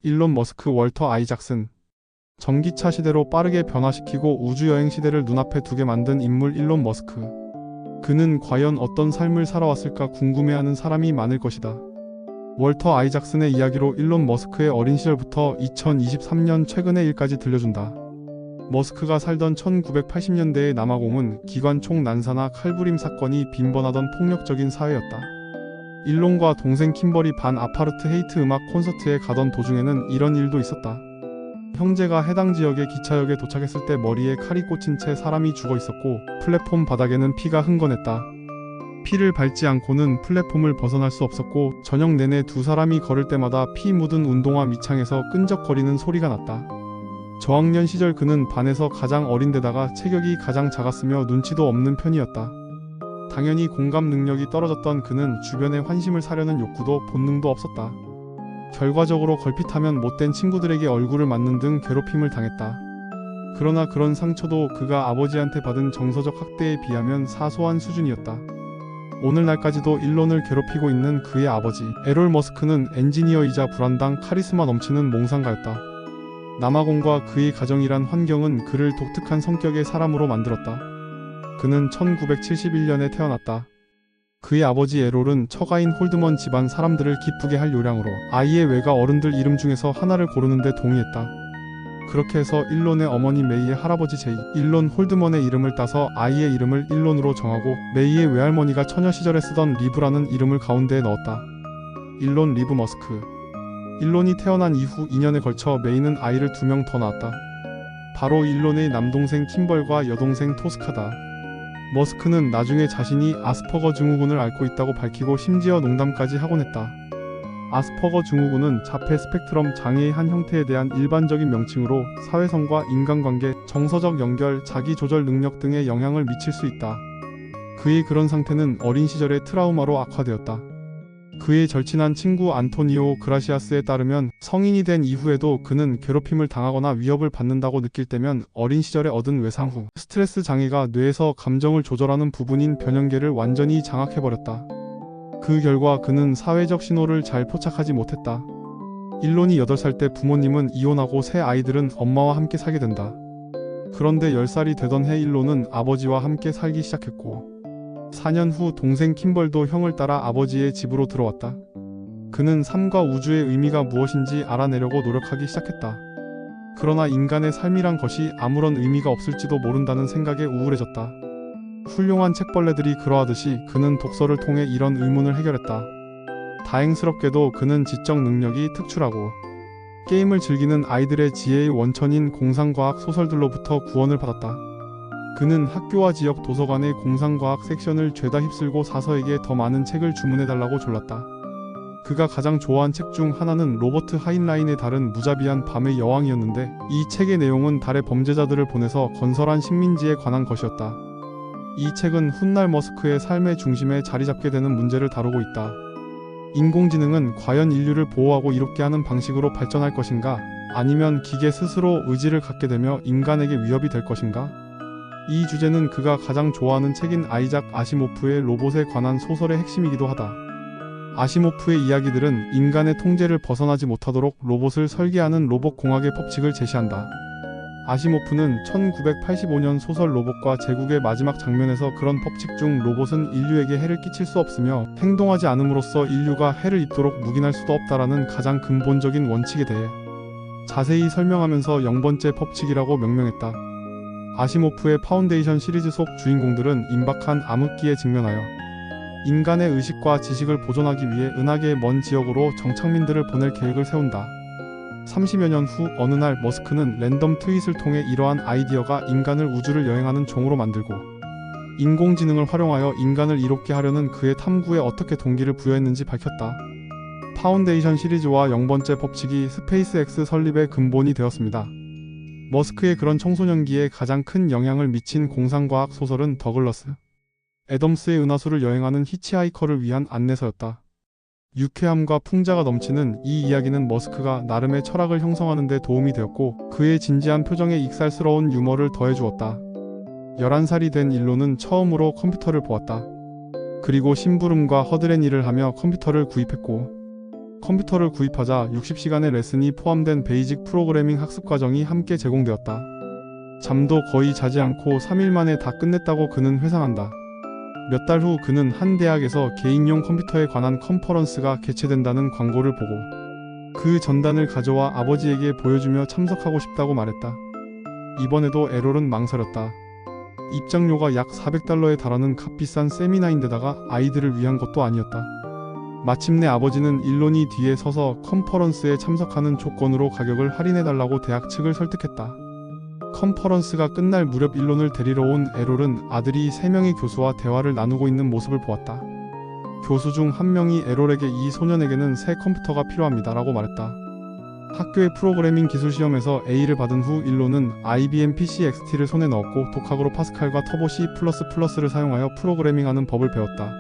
일론 머스크, 월터 아이작슨. 전기차 시대로 빠르게 변화시키고 우주여행 시대를 눈앞에 두게 만든 인물 일론 머스크. 그는 과연 어떤 삶을 살아왔을까 궁금해하는 사람이 많을 것이다. 월터 아이작슨의 이야기로 일론 머스크의 어린 시절부터 2023년 최근의 일까지 들려준다. 머스크가 살던 1980년대의 남아공은 기관총 난사나 칼부림 사건이 빈번하던 폭력적인 사회였다. 일론과 동생 킴버리 반 아파르트 헤이트 음악 콘서트에 가던 도중에는 이런 일도 있었다. 형제가 해당 지역의 기차역에 도착했을 때 머리에 칼이 꽂힌 채 사람이 죽어 있었고 플랫폼 바닥에는 피가 흥건했다. 피를 밟지 않고는 플랫폼을 벗어날 수 없었고 저녁 내내 두 사람이 걸을 때마다 피 묻은 운동화 밑창에서 끈적거리는 소리가 났다. 저학년 시절 그는 반에서 가장 어린 데다가 체격이 가장 작았으며 눈치도 없는 편이었다. 당연히 공감 능력이 떨어졌던 그는 주변의 환심을 사려는 욕구도 본능도 없었다. 결과적으로 걸핏하면 못된 친구들에게 얼굴을 맞는 등 괴롭힘을 당했다. 그러나 그런 상처도 그가 아버지한테 받은 정서적 학대에 비하면 사소한 수준이었다. 오늘날까지도 일론을 괴롭히고 있는 그의 아버지 에롤 머스크는 엔지니어이자 불안당 카리스마 넘치는 몽상가였다. 남아공과 그의 가정이란 환경은 그를 독특한 성격의 사람으로 만들었다. 그는 1971년에 태어났다. 그의 아버지 에롤은 처가인 홀드먼 집안 사람들을 기쁘게 할 요량으로 아이의 외가 어른들 이름 중에서 하나를 고르는 데 동의했다. 그렇게 해서 일론의 어머니 메이의 할아버지 제이 일론 홀드먼의 이름을 따서 아이의 이름을 일론으로 정하고 메이의 외할머니가 처녀 시절에 쓰던 리브라는 이름을 가운데에 넣었다. 일론 리브 머스크. 일론이 태어난 이후 2년에 걸쳐 메이는 아이를 2명 더 낳았다. 바로 일론의 남동생 킴벌과 여동생 토스카다. 머스크는 나중에 자신이 아스퍼거 증후군을 앓고 있다고 밝히고 심지어 농담까지 하곤 했다. 아스퍼거 증후군은 자폐 스펙트럼 장애의 한 형태에 대한 일반적인 명칭으로 사회성과 인간관계, 정서적 연결, 자기조절 능력 등에 영향을 미칠 수 있다. 그의 그런 상태는 어린 시절의 트라우마로 악화되었다. 그의 절친한 친구 안토니오 그라시아스에 따르면 성인이 된 이후에도 그는 괴롭힘을 당하거나 위협을 받는다고 느낄 때면 어린 시절에 얻은 외상 후 스트레스 장애가 뇌에서 감정을 조절하는 부분인 변형계를 완전히 장악해버렸다. 그 결과 그는 사회적 신호를 잘 포착하지 못했다. 일론이 8살 때 부모님은 이혼하고 새 아이들은 엄마와 함께 살게 된다. 그런데 10살이 되던 해 일론은 아버지와 함께 살기 시작했고 4년 후 동생 킴벌도 형을 따라 아버지의 집으로 들어왔다. 그는 삶과 우주의 의미가 무엇인지 알아내려고 노력하기 시작했다. 그러나 인간의 삶이란 것이 아무런 의미가 없을지도 모른다는 생각에 우울해졌다. 훌륭한 책벌레들이 그러하듯이 그는 독서를 통해 이런 의문을 해결했다. 다행스럽게도 그는 지적 능력이 특출하고 게임을 즐기는 아이들의 지혜의 원천인 공상과학 소설들로부터 구원을 받았다. 그는 학교와 지역 도서관의 공상과학 섹션을 죄다 휩쓸고 사서에게 더 많은 책을 주문해달라고 졸랐다. 그가 가장 좋아한 책 중 하나는 로버트 하인라인의 달은 무자비한 밤의 여왕이었는데 이 책의 내용은 달의 범죄자들을 보내서 건설한 식민지에 관한 것이었다. 이 책은 훗날 머스크의 삶의 중심에 자리 잡게 되는 문제를 다루고 있다. 인공지능은 과연 인류를 보호하고 이롭게 하는 방식으로 발전할 것인가? 아니면 기계 스스로 의지를 갖게 되며 인간에게 위협이 될 것인가? 이 주제는 그가 가장 좋아하는 책인 아이작 아시모프의 로봇에 관한 소설의 핵심이기도 하다. 아시모프의 이야기들은 인간의 통제를 벗어나지 못하도록 로봇을 설계하는 로봇공학의 법칙을 제시한다. 아시모프는 1985년 소설 로봇과 제국의 마지막 장면에서 그런 법칙 중 로봇은 인류에게 해를 끼칠 수 없으며 행동하지 않음으로써 인류가 해를 입도록 묵인할 수도 없다라는 가장 근본적인 원칙에 대해 자세히 설명하면서 0번째 법칙이라고 명명했다. 아시모프의 파운데이션 시리즈 속 주인공들은 임박한 암흑기에 직면하여 인간의 의식과 지식을 보존하기 위해 은하계의 먼 지역으로 정착민들을 보낼 계획을 세운다. 30여 년 후 어느 날 머스크는 랜덤 트윗을 통해 이러한 아이디어가 인간을 우주를 여행하는 종으로 만들고 인공지능을 활용하여 인간을 이롭게 하려는 그의 탐구에 어떻게 동기를 부여했는지 밝혔다. 파운데이션 시리즈와 0번째 법칙이 스페이스X 설립의 근본이 되었습니다. 머스크의 그런 청소년기에 가장 큰 영향을 미친 공상과학 소설은 더글러스 애덤스의 은하수를 여행하는 히치하이커를 위한 안내서였다. 유쾌함과 풍자가 넘치는 이 이야기는 머스크가 나름의 철학을 형성하는 데 도움이 되었고 그의 진지한 표정에 익살스러운 유머를 더해주었다. 11살이 된 일론은 처음으로 컴퓨터를 보았다. 그리고 심부름과 허드렛 일을 하며 컴퓨터를 구입했고 컴퓨터를 구입하자 60시간의 레슨이 포함된 베이직 프로그래밍 학습 과정이 함께 제공되었다. 잠도 거의 자지 않고 3일 만에 다 끝냈다고 그는 회상한다. 몇 달 후 그는 한 대학에서 개인용 컴퓨터에 관한 컨퍼런스가 개최된다는 광고를 보고 그 전단을 가져와 아버지에게 보여주며 참석하고 싶다고 말했다. 이번에도 에롤은 망설였다. 입장료가 약 400달러에 달하는 값비싼 세미나인데다가 아이들을 위한 것도 아니었다. 마침내 아버지는 일론이 뒤에 서서 컨퍼런스에 참석하는 조건으로 가격을 할인해달라고 대학 측을 설득했다. 컨퍼런스가 끝날 무렵 일론을 데리러 온 에롤은 아들이 3명의 교수와 대화를 나누고 있는 모습을 보았다. 교수 중 한 명이 에롤에게 이 소년에게는 새 컴퓨터가 필요합니다라고 말했다. 학교의 프로그래밍 기술 시험에서 A를 받은 후 일론은 IBM PC XT를 손에 넣었고 독학으로 파스칼과 터보 C++를 사용하여 프로그래밍하는 법을 배웠다.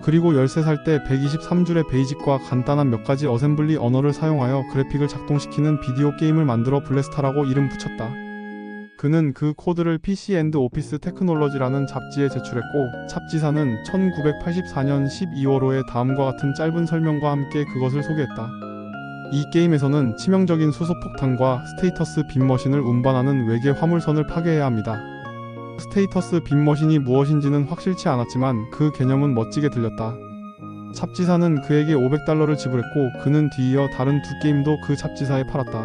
그리고 13살 때 123줄의 베이직과 간단한 몇 가지 어셈블리 언어를 사용하여 그래픽을 작동시키는 비디오 게임을 만들어 블래스타라고 이름 붙였다. 그는 그 코드를 PC 앤드 오피스 테크놀로지라는 잡지에 제출했고 잡지사는 1984년 12월호에 다음과 같은 짧은 설명과 함께 그것을 소개했다. 이 게임에서는 치명적인 수소폭탄과 스테이터스 빔머신을 운반하는 외계 화물선을 파괴해야 합니다. 스테이터스 빔머신이 무엇인지는 확실치 않았지만 그 개념은 멋지게 들렸다. 잡지사는 그에게 $500를 지불했고 그는 뒤이어 다른 두 게임도 그 잡지사에 팔았다.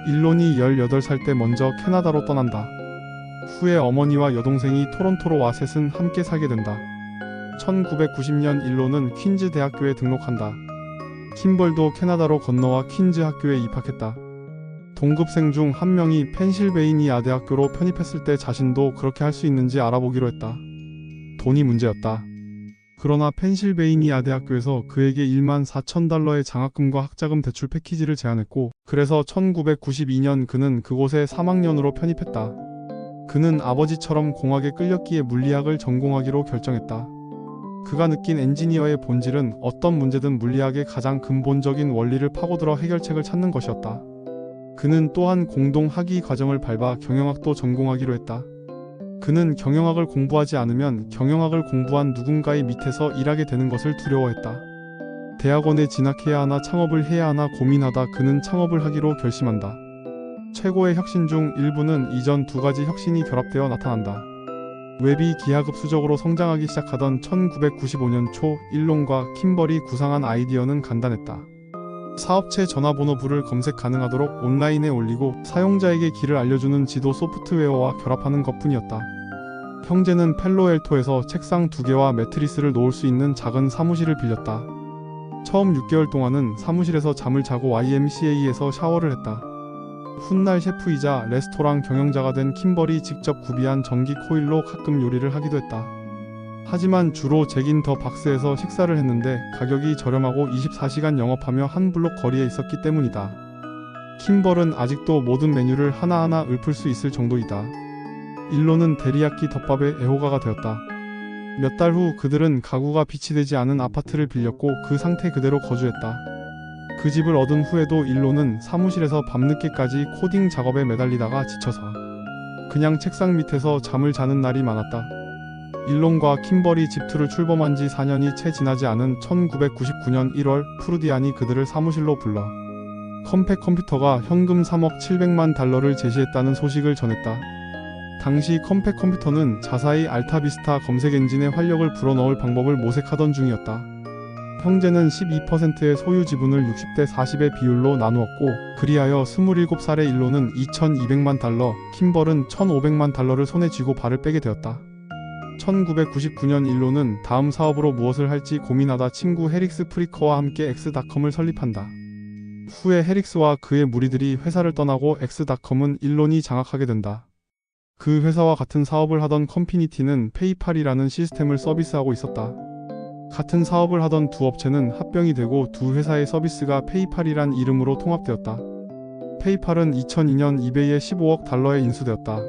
일론이 18살 때 먼저 캐나다로 떠난다. 후에 어머니와 여동생이 토론토로 와 셋은 함께 살게 된다. 1990년 일론은 퀸즈 대학교에 등록한다. 킴벌도 캐나다로 건너와 퀸즈 학교에 입학했다. 동급생 중 한 명이 펜실베이니아 대학교로 편입했을 때 자신도 그렇게 할 수 있는지 알아보기로 했다. 돈이 문제였다. 그러나 펜실베이니아 대학교에서 그에게 14,000달러의 장학금과 학자금 대출 패키지를 제안했고 그래서 1992년 그는 그곳에 3학년으로 편입했다. 그는 아버지처럼 공학에 끌렸기에 물리학을 전공하기로 결정했다. 그가 느낀 엔지니어의 본질은 어떤 문제든 물리학의 가장 근본적인 원리를 파고들어 해결책을 찾는 것이었다. 그는 또한 공동 학위 과정을 밟아 경영학도 전공하기로 했다. 그는 경영학을 공부하지 않으면 경영학을 공부한 누군가의 밑에서 일하게 되는 것을 두려워했다. 대학원에 진학해야 하나 창업을 해야 하나 고민하다 그는 창업을 하기로 결심한다. 최고의 혁신 중 일부는 이전 두 가지 혁신이 결합되어 나타난다. 웹이 기하급수적으로 성장하기 시작하던 1995년 초 일론과 킴벌이 구상한 아이디어는 간단했다. 사업체 전화번호부를 검색 가능하도록 온라인에 올리고 사용자에게 길을 알려주는 지도 소프트웨어와 결합하는 것뿐이었다. 형제는 펠로엘토에서 책상 2개와 매트리스를 놓을 수 있는 작은 사무실을 빌렸다. 처음 6개월 동안은 사무실에서 잠을 자고 YMCA에서 샤워를 했다. 훗날 셰프이자 레스토랑 경영자가 된 킴벌이 직접 구비한 전기 코일로 가끔 요리를 하기도 했다. 하지만 주로 잭인 더 박스에서 식사를 했는데 가격이 저렴하고 24시간 영업하며 한 블록 거리에 있었기 때문이다. 킴벌은 아직도 모든 메뉴를 하나하나 읊을 수 있을 정도이다. 일론은 데리야끼 덮밥의 애호가가 되었다. 몇 달 후 그들은 가구가 비치되지 않은 아파트를 빌렸고 그 상태 그대로 거주했다. 그 집을 얻은 후에도 일론은 사무실에서 밤늦게까지 코딩 작업에 매달리다가 지쳐서 그냥 책상 밑에서 잠을 자는 날이 많았다. 일론과 킴벌이 집투를 출범한 지 4년이 채 지나지 않은 1999년 1월 프루디안이 그들을 사무실로 불러 컴팩 컴퓨터가 현금 3억 700만 달러를 제시했다는 소식을 전했다. 당시 컴팩 컴퓨터는 자사의 알타비스타 검색 엔진에 활력을 불어넣을 방법을 모색하던 중이었다. 형제는 12%의 소유 지분을 60대 40의 비율로 나누었고 그리하여 27살의 일론은 2200만 달러, 킴벌은 1500만 달러를 손에 쥐고 발을 빼게 되었다. 1999년 일론은 다음 사업으로 무엇을 할지 고민하다 친구 헤릭스 프리커와 함께 엑스닷컴을 설립한다. 후에 헤릭스와 그의 무리들이 회사를 떠나고 엑스닷컴은 일론이 장악하게 된다. 그 회사와 같은 사업을 하던 컴피니티는 페이팔이라는 시스템을 서비스하고 있었다. 같은 사업을 하던 두 업체는 합병이 되고 두 회사의 서비스가 페이팔이란 이름으로 통합되었다. 페이팔은 2002년 이베이에 15억 달러에 인수되었다.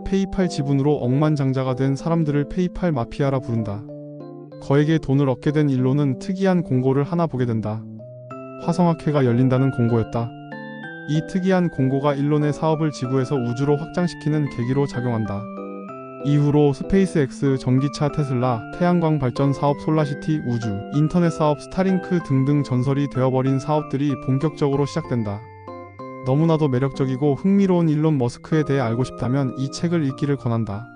페이팔 지분으로 억만장자가 된 사람들을 페이팔 마피아라 부른다. 거액의 돈을 얻게 된 일론은 특이한 공고를 하나 보게 된다. 화성학회가 열린다는 공고였다. 이 특이한 공고가 일론의 사업을 지구에서 우주로 확장시키는 계기로 작용한다. 이후로 스페이스X, 전기차 테슬라, 태양광 발전 사업 솔라시티, 우주, 인터넷 사업 스타링크 등등 전설이 되어버린 사업들이 본격적으로 시작된다. 너무나도 매력적이고 흥미로운 일론 머스크에 대해 알고 싶다면 이 책을 읽기를 권한다.